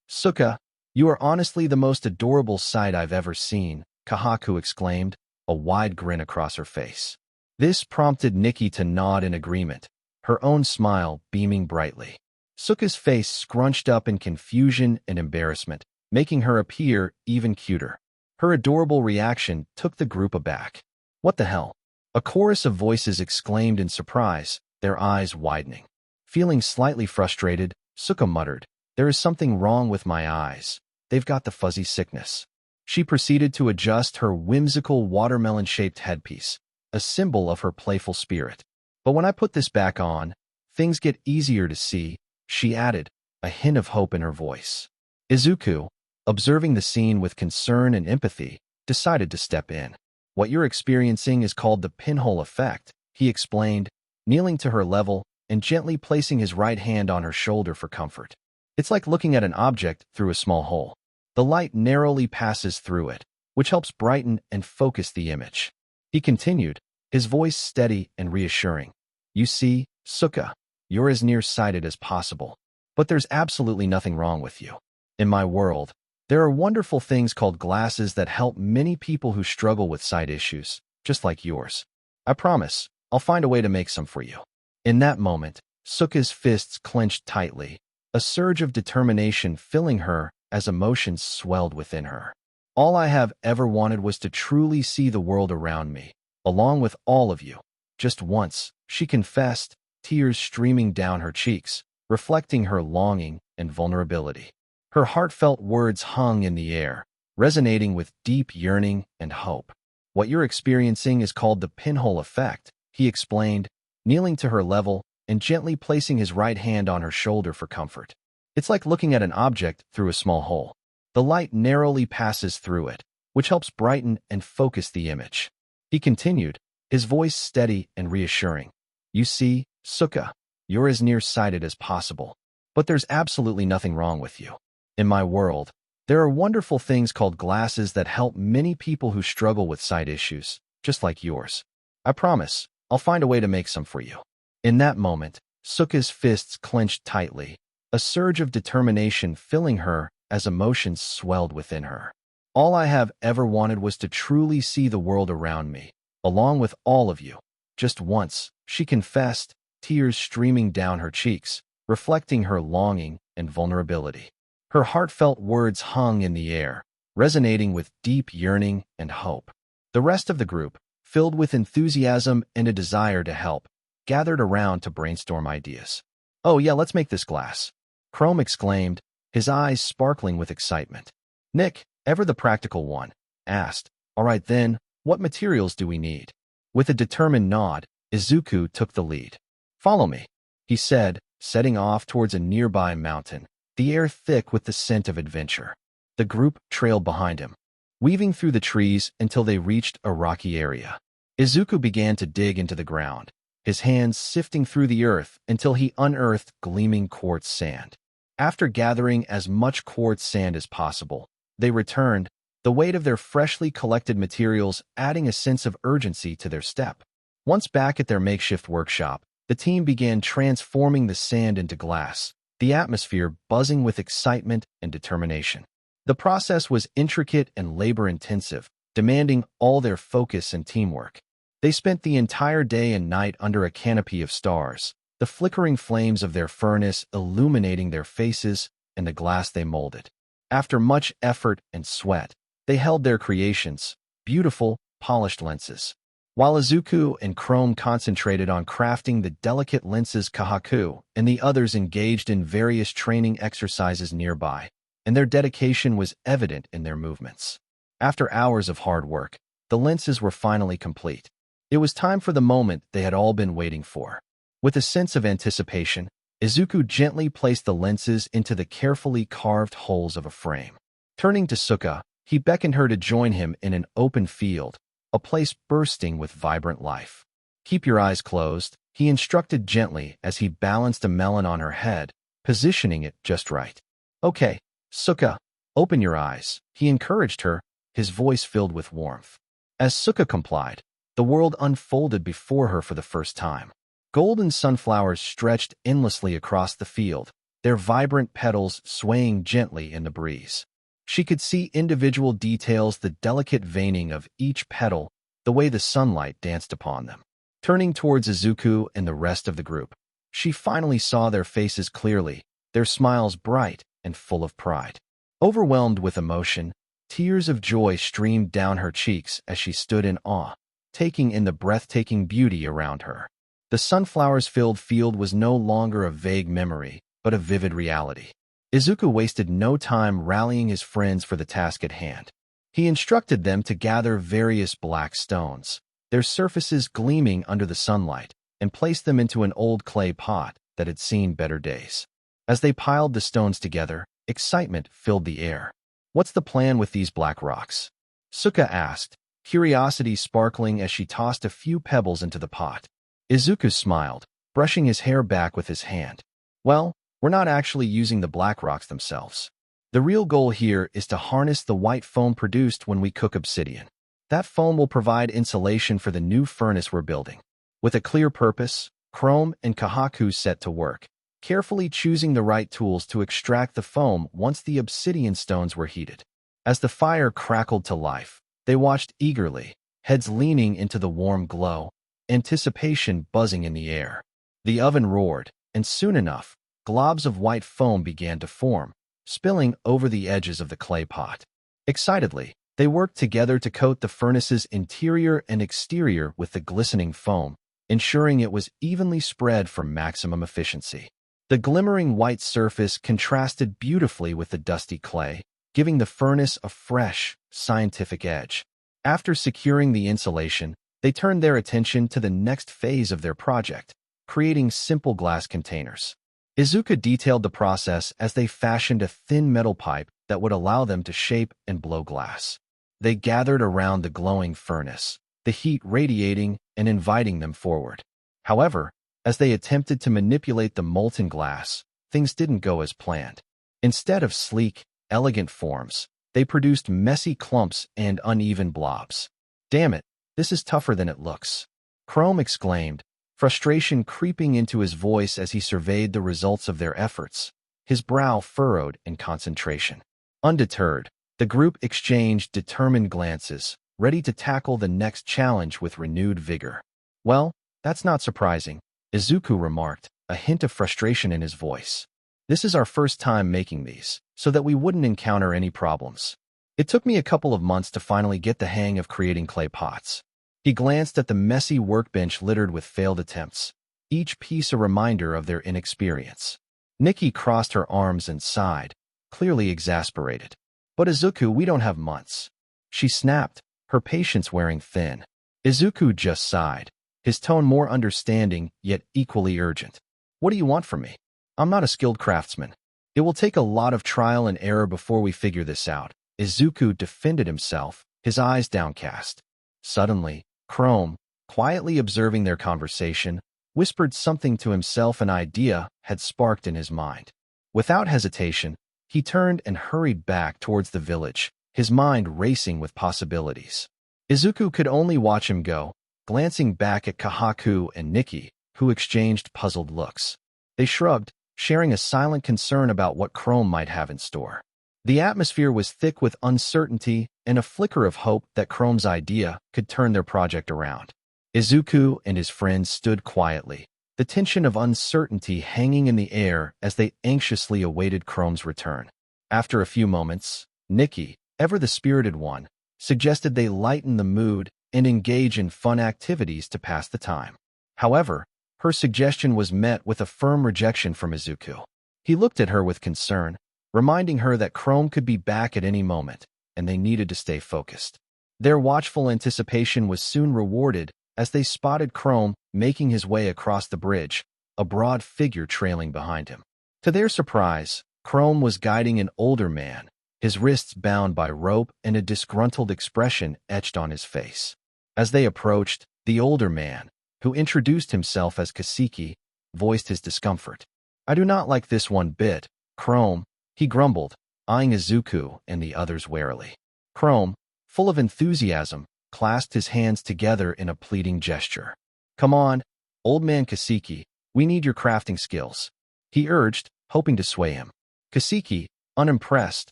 Sukka, you are honestly the most adorable sight I've ever seen, Kahaku exclaimed, a wide grin across her face. This prompted Nikki to nod in agreement, her own smile beaming brightly. Sukka's face scrunched up in confusion and embarrassment, making her appear even cuter. Her adorable reaction took the group aback. What the hell? A chorus of voices exclaimed in surprise, their eyes widening. Feeling slightly frustrated, Sukka muttered, "There is something wrong with my eyes. They've got the fuzzy sickness." She proceeded to adjust her whimsical watermelon-shaped headpiece, a symbol of her playful spirit. But when I put this back on, things get easier to see, she added, a hint of hope in her voice. Izuku, observing the scene with concern and empathy, decided to step in. What you're experiencing is called the pinhole effect, he explained, kneeling to her level and gently placing his right hand on her shoulder for comfort. It's like looking at an object through a small hole. The light narrowly passes through it, which helps brighten and focus the image. He continued, his voice steady and reassuring. You see, Sukka, you're as nearsighted as possible, but there's absolutely nothing wrong with you. In my world, there are wonderful things called glasses that help many people who struggle with sight issues, just like yours. I promise, I'll find a way to make some for you. In that moment, Sukka's fists clenched tightly, a surge of determination filling her as emotions swelled within her. All I have ever wanted was to truly see the world around me, along with all of you. Just once, she confessed, tears streaming down her cheeks, reflecting her longing and vulnerability. Her heartfelt words hung in the air, resonating with deep yearning and hope. What you're experiencing is called the pinhole effect, he explained, kneeling to her level and gently placing his right hand on her shoulder for comfort. It's like looking at an object through a small hole. The light narrowly passes through it, which helps brighten and focus the image. He continued, his voice steady and reassuring. You see, Sukka, you're as nearsighted as possible, but there's absolutely nothing wrong with you. In my world, there are wonderful things called glasses that help many people who struggle with sight issues, just like yours. I promise, I'll find a way to make some for you. In that moment, Sukka's fists clenched tightly, a surge of determination filling her as emotions swelled within her. All I have ever wanted was to truly see the world around me, along with all of you. Just once, she confessed, tears streaming down her cheeks, reflecting her longing and vulnerability. Her heartfelt words hung in the air, resonating with deep yearning and hope. The rest of the group, filled with enthusiasm and a desire to help, gathered around to brainstorm ideas. Oh yeah, let's make this glass, Chrome exclaimed, his eyes sparkling with excitement. Nick, ever the practical one, asked, all right then, what materials do we need? With a determined nod, Izuku took the lead. Follow me, he said, setting off towards a nearby mountain, the air thick with the scent of adventure. The group trailed behind him, weaving through the trees until they reached a rocky area. Izuku began to dig into the ground, his hands sifting through the earth until he unearthed gleaming quartz sand. After gathering as much quartz sand as possible, they returned, the weight of their freshly collected materials adding a sense of urgency to their step. Once back at their makeshift workshop, the team began transforming the sand into glass, the atmosphere buzzing with excitement and determination. The process was intricate and labor-intensive, demanding all their focus and teamwork. They spent the entire day and night under a canopy of stars, the flickering flames of their furnace illuminating their faces and the glass they molded. After much effort and sweat, they held their creations, beautiful, polished lenses. While Izuku and Chrome concentrated on crafting the delicate lenses Kahaku and the others engaged in various training exercises nearby, and their dedication was evident in their movements. After hours of hard work, the lenses were finally complete. It was time for the moment they had all been waiting for. With a sense of anticipation, Izuku gently placed the lenses into the carefully carved holes of a frame. Turning to Suka, he beckoned her to join him in an open field, a place bursting with vibrant life. "Keep your eyes closed," he instructed gently as he balanced a melon on her head, positioning it just right. "Okay, Suka, open your eyes," he encouraged her, his voice filled with warmth. As Suka complied, the world unfolded before her for the first time. Golden sunflowers stretched endlessly across the field, their vibrant petals swaying gently in the breeze. She could see individual details, the delicate veining of each petal, the way the sunlight danced upon them. Turning towards Izuku and the rest of the group, she finally saw their faces clearly, their smiles bright and full of pride. Overwhelmed with emotion, tears of joy streamed down her cheeks as she stood in awe, taking in the breathtaking beauty around her. The sunflowers-filled field was no longer a vague memory, but a vivid reality. Izuku wasted no time rallying his friends for the task at hand. He instructed them to gather various black stones, their surfaces gleaming under the sunlight, and place them into an old clay pot that had seen better days. As they piled the stones together, excitement filled the air. "What's the plan with these black rocks?" Suka asked, curiosity sparkling as she tossed a few pebbles into the pot. Izuku smiled, brushing his hair back with his hand. "Well, we're not actually using the black rocks themselves. The real goal here is to harness the white foam produced when we cook obsidian. That foam will provide insulation for the new furnace we're building." With a clear purpose, Chrome and Kahaku set to work, carefully choosing the right tools to extract the foam once the obsidian stones were heated. As the fire crackled to life, they watched eagerly, heads leaning into the warm glow, anticipation buzzing in the air. The oven roared, and soon enough, globs of white foam began to form, spilling over the edges of the clay pot. Excitedly, they worked together to coat the furnace's interior and exterior with the glistening foam, ensuring it was evenly spread for maximum efficiency. The glimmering white surface contrasted beautifully with the dusty clay, giving the furnace a fresh, scientific edge. After securing the insulation, they turned their attention to the next phase of their project, creating simple glass containers. Izuku detailed the process as they fashioned a thin metal pipe that would allow them to shape and blow glass. They gathered around the glowing furnace, the heat radiating and inviting them forward. However, as they attempted to manipulate the molten glass, things didn't go as planned. Instead of sleek, elegant forms, they produced messy clumps and uneven blobs. "Damn it, this is tougher than it looks," Chrome exclaimed, frustration creeping into his voice as he surveyed the results of their efforts, his brow furrowed in concentration. Undeterred, the group exchanged determined glances, ready to tackle the next challenge with renewed vigor. "Well, that's not surprising," Izuku remarked, a hint of frustration in his voice. "This is our first time making these, so that we wouldn't encounter any problems. It took me a couple of months to finally get the hang of creating clay pots." He glanced at the messy workbench littered with failed attempts, each piece a reminder of their inexperience. Nikki crossed her arms and sighed, clearly exasperated. "But Izuku, we don't have months," she snapped, her patience wearing thin. Izuku just sighed, his tone more understanding yet equally urgent. "What do you want from me? I'm not a skilled craftsman. It will take a lot of trial and error before we figure this out." Izuku defended himself, his eyes downcast. Suddenly, Chrome, quietly observing their conversation, whispered something to himself. An idea had sparked in his mind. Without hesitation, he turned and hurried back towards the village, his mind racing with possibilities. Izuku could only watch him go, glancing back at Kahaku and Nikki, who exchanged puzzled looks. They shrugged, sharing a silent concern about what Chrome might have in store. The atmosphere was thick with uncertainty and a flicker of hope that Chrome's idea could turn their project around. Izuku and his friends stood quietly, the tension of uncertainty hanging in the air as they anxiously awaited Chrome's return. After a few moments, Nikki, ever the spirited one, suggested they lighten the mood and engage in fun activities to pass the time. However, her suggestion was met with a firm rejection from Izuku. He looked at her with concern, reminding her that Chrome could be back at any moment, and they needed to stay focused. Their watchful anticipation was soon rewarded as they spotted Chrome making his way across the bridge, a broad figure trailing behind him. To their surprise, Chrome was guiding an older man, his wrists bound by rope and a disgruntled expression etched on his face. As they approached, the older man, who introduced himself as Kaseki, voiced his discomfort. "I do not like this one bit, Chrome," he grumbled, eyeing Izuku and the others warily. Chrome, full of enthusiasm, clasped his hands together in a pleading gesture. "Come on, old man Kaseki, we need your crafting skills," he urged, hoping to sway him. Kaseki, unimpressed,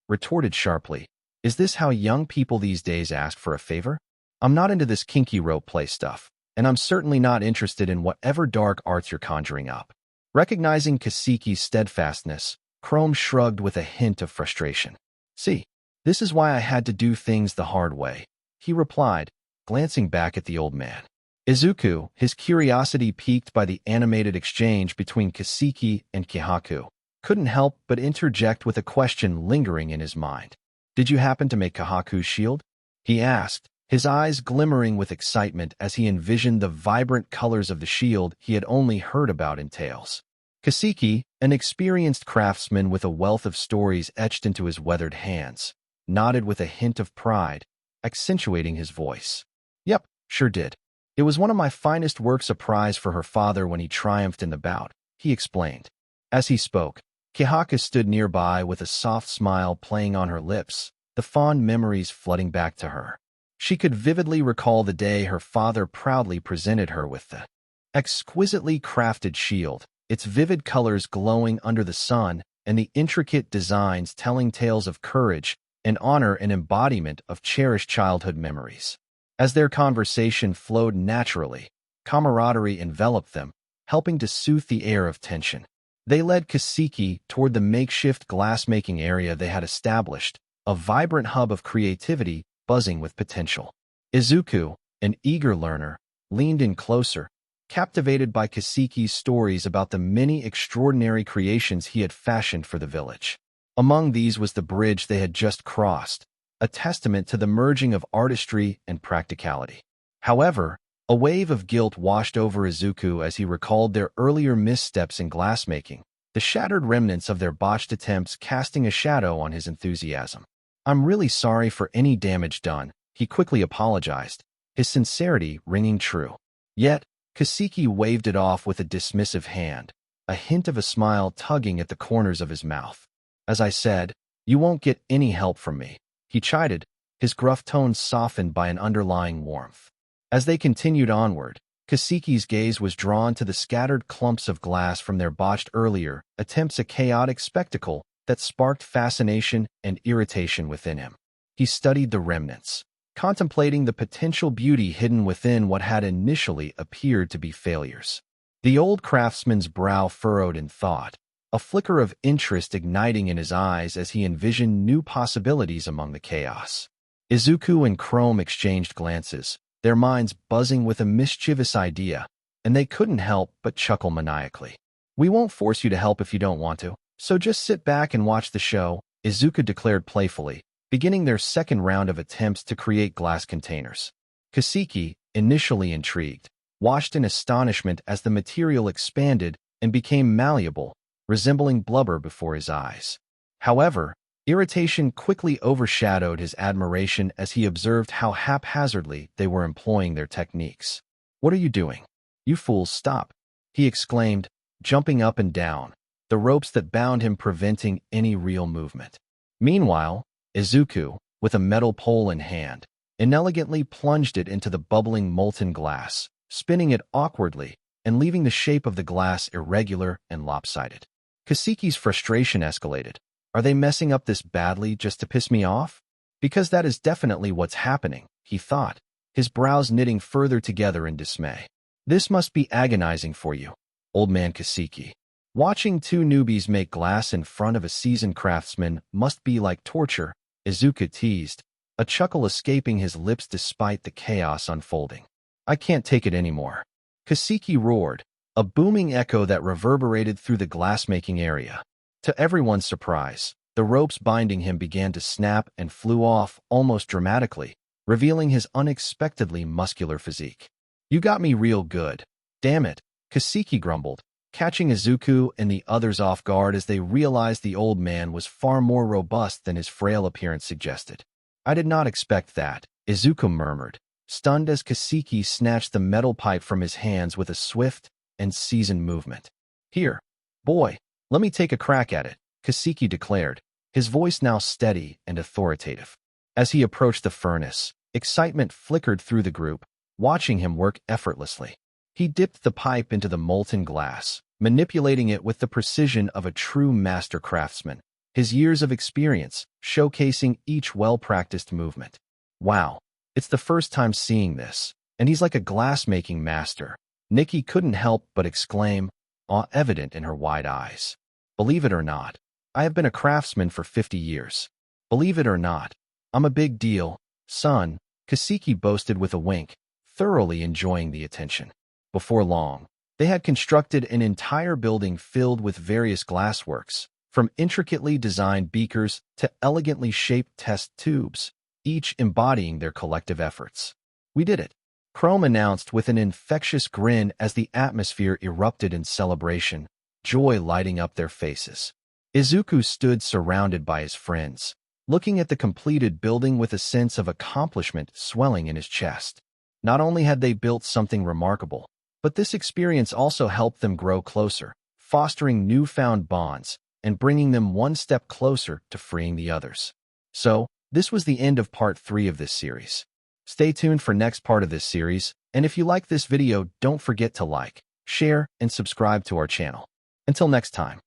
retorted sharply, "Is this how young people these days ask for a favor? I'm not into this kinky rope play stuff, and I'm certainly not interested in whatever dark arts you're conjuring up." Recognizing Kaseki's steadfastness, Chrome shrugged with a hint of frustration. "See, this is why I had to do things the hard way," he replied, glancing back at the old man. Izuku, his curiosity piqued by the animated exchange between Kaseki and Kihaku, couldn't help but interject with a question lingering in his mind. "Did you happen to make Kihaku's shield?" he asked, his eyes glimmering with excitement as he envisioned the vibrant colors of the shield he had only heard about in tales. Kaseki, an experienced craftsman with a wealth of stories etched into his weathered hands, nodded with a hint of pride, accentuating his voice. "Yep, sure did. It was one of my finest works, a prize for her father when he triumphed in the bout," he explained. As he spoke, Kihaku stood nearby with a soft smile playing on her lips, the fond memories flooding back to her. She could vividly recall the day her father proudly presented her with the exquisitely crafted shield, its vivid colors glowing under the sun and the intricate designs telling tales of courage and honor, an embodiment of cherished childhood memories. As their conversation flowed naturally, camaraderie enveloped them, helping to soothe the air of tension. They led Kaseki toward the makeshift glassmaking area they had established, a vibrant hub of creativity buzzing with potential. Izuku, an eager learner, leaned in closer, captivated by Kaseki's stories about the many extraordinary creations he had fashioned for the village. Among these was the bridge they had just crossed, a testament to the merging of artistry and practicality. However, a wave of guilt washed over Izuku as he recalled their earlier missteps in glassmaking, the shattered remnants of their botched attempts casting a shadow on his enthusiasm. "I'm really sorry for any damage done," he quickly apologized, his sincerity ringing true. Yet, Kaseki waved it off with a dismissive hand, a hint of a smile tugging at the corners of his mouth. "As I said, you won't get any help from me," he chided, his gruff tones softened by an underlying warmth. As they continued onward, Kaseki's gaze was drawn to the scattered clumps of glass from their botched earlier attempts, a chaotic spectacle that sparked fascination and irritation within him. He studied the remnants, contemplating the potential beauty hidden within what had initially appeared to be failures. The old craftsman's brow furrowed in thought, a flicker of interest igniting in his eyes as he envisioned new possibilities among the chaos. Izuku and Chrome exchanged glances, their minds buzzing with a mischievous idea, and they couldn't help but chuckle maniacally. "We won't force you to help if you don't want to, so just sit back and watch the show," Izuku declared playfully, beginning their second round of attempts to create glass containers. Kaseki, initially intrigued, watched in astonishment as the material expanded and became malleable, resembling blubber before his eyes. However, irritation quickly overshadowed his admiration as he observed how haphazardly they were employing their techniques. "What are you doing? You fools, stop!" he exclaimed, jumping up and down, the ropes that bound him preventing any real movement. Meanwhile, Izuku, with a metal pole in hand, inelegantly plunged it into the bubbling molten glass, spinning it awkwardly and leaving the shape of the glass irregular and lopsided. Kaseki's frustration escalated. Are they messing up this badly just to piss me off? Because that is definitely what's happening, he thought, his brows knitting further together in dismay. This must be agonizing for you, old man Kaseki. Watching two newbies make glass in front of a seasoned craftsman must be like torture, Izuku teased, a chuckle escaping his lips despite the chaos unfolding. I can't take it anymore. Kaseki roared, a booming echo that reverberated through the glassmaking area. To everyone's surprise, the ropes binding him began to snap and flew off almost dramatically, revealing his unexpectedly muscular physique. You got me real good. Damn it, Kaseki grumbled, catching Izuku and the others off guard as they realized the old man was far more robust than his frail appearance suggested. I did not expect that, Izuku murmured, stunned as Kaseki snatched the metal pipe from his hands with a swift and seasoned movement. Here, boy, let me take a crack at it, Kaseki declared, his voice now steady and authoritative. As he approached the furnace, excitement flickered through the group, watching him work effortlessly. He dipped the pipe into the molten glass, manipulating it with the precision of a true master craftsman, his years of experience showcasing each well-practiced movement. Wow, it's the first time seeing this, and he's like a glass-making master, Nikki couldn't help but exclaim, awe evident in her wide eyes. Believe it or not, I have been a craftsman for 50 years. Believe it or not, I'm a big deal, son, Kaseki boasted with a wink, thoroughly enjoying the attention. Before long, they had constructed an entire building filled with various glassworks, from intricately designed beakers to elegantly shaped test tubes, each embodying their collective efforts. We did it, Chrome announced with an infectious grin as the atmosphere erupted in celebration, joy lighting up their faces. Izuku stood surrounded by his friends, looking at the completed building with a sense of accomplishment swelling in his chest. Not only had they built something remarkable, but this experience also helped them grow closer, fostering newfound bonds and bringing them one step closer to freeing the others. So, this was the end of part 3 of this series. Stay tuned for next part of this series, and if you like this video, don't forget to like, share, and subscribe to our channel. Until next time.